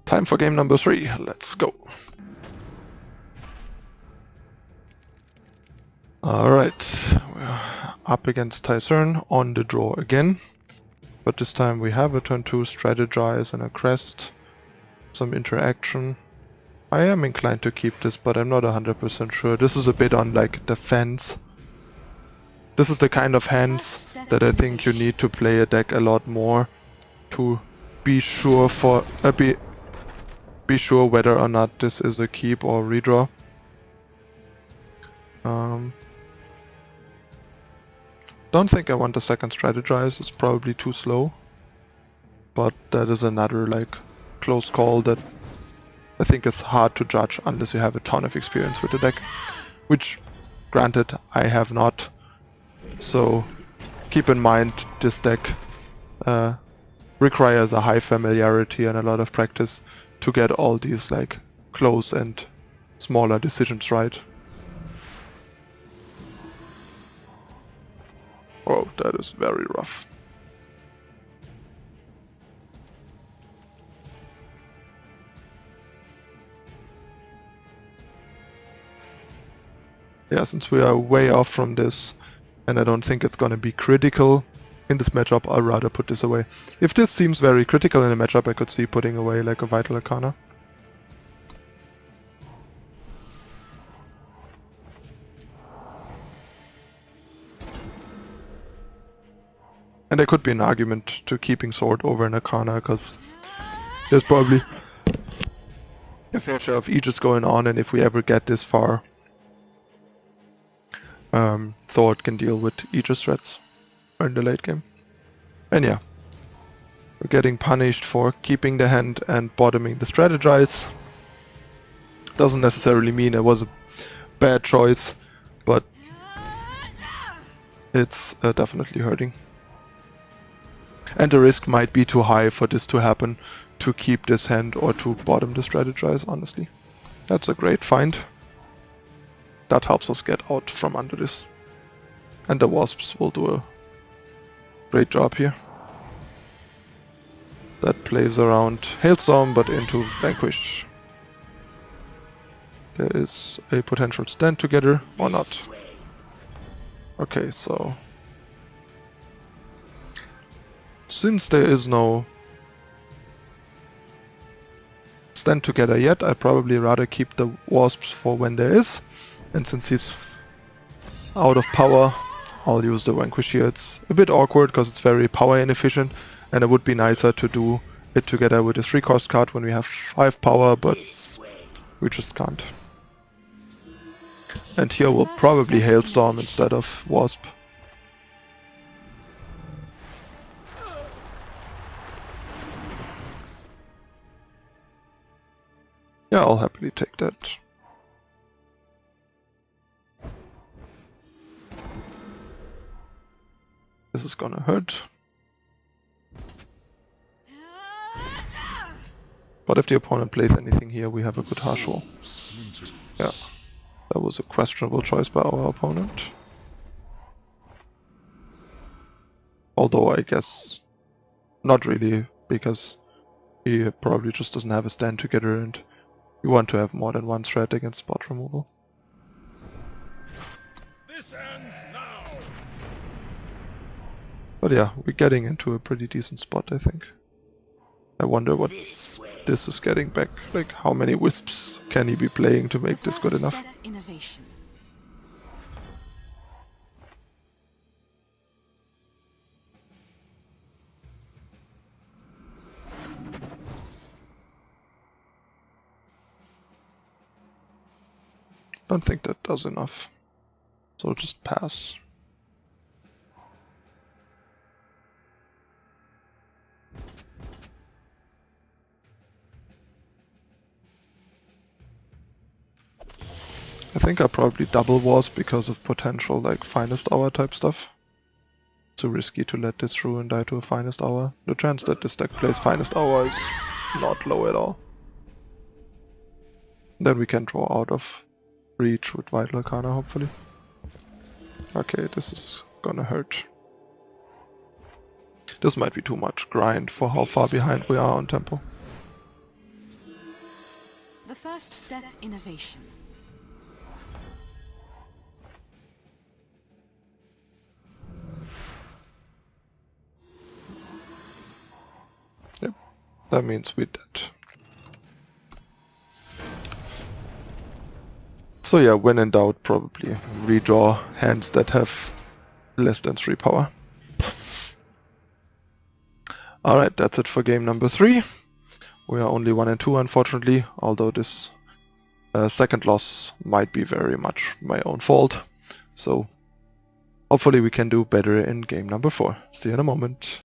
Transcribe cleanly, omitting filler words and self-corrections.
Time for game number 3, let's go. Alright, we're up against Tycern on the draw again. But this time we have a turn 2 Strategize and a Crest. Some interaction. I am inclined to keep this, but I'm not 100% sure. This is a bit on like defense. This is the kind of hands that I think you need to play a deck a lot more to be sure for be sure whether or not this is a keep or redraw. Don't think I want a second Strategize, it's probably too slow. But that is another like close call that I think is hard to judge unless you have a ton of experience with the deck. Which, granted, I have not. So keep in mind this deck requires a high familiarity and a lot of practice to get all these like close and smaller decisions right. Oh, that is very rough. Yeah, since we are way off from this, and I don't think it's gonna be critical in this matchup, I'd rather put this away. If this seems very critical in a matchup, I could see putting away like a Vital Arcana. And there could be an argument to keeping Sword over an Arcana, because there's probably a fair share of Aegis going on, and if we ever get this far, Sword can deal with Aegis threats in the late game. And yeah, we're getting punished for keeping the hand and bottoming the Strategize. Doesn't necessarily mean it was a bad choice, but it's definitely hurting. And the risk might be too high for this to happen, to keep this hand or to bottom the Strategize, honestly. That's a great find. That helps us get out from under this. And the Wasps will do a great job here. That plays around Hailstorm, but into Vanquish. There is a potential stand together, or not. Okay, so since there is no stand together yet, I'd probably rather keep the Wasps for when there is. And since he's out of power, I'll use the Vanquish here. It's a bit awkward because it's very power inefficient, and it would be nicer to do it together with a 3-cost card when we have 5 power, but we just can't. And here we'll probably Hailstorm instead of Wasp. Yeah, I'll happily take that. This is gonna hurt. But if the opponent plays anything here, we have a good Marshal. Yeah, that was a questionable choice by our opponent. Although I guess not really, because he probably just doesn't have a stand together and we want to have more than one threat against spot removal. This ends now. But yeah, we're getting into a pretty decent spot, I think. I wonder what this is getting back. Like, how many Wisps can he be playing to make this good enough? Don't think that does enough. So just pass. I think I'll probably double Wasp because of potential like Finest Hour type stuff. Too risky to let this through and die to a Finest Hour. The chance that this deck plays Finest Hour is not low at all. Then we can draw out of reach with Vital Arcana, hopefully. Okay, this is gonna hurt. This might be too much grind for how far behind we are on tempo. first step innovation. Yep, that means we're dead. So yeah, when in doubt, probably redraw hands that have less than 3 power. Alright, that's it for game number 3. We are only 1 and 2 unfortunately, although this second loss might be very much my own fault. So hopefully we can do better in game number 4. See you in a moment.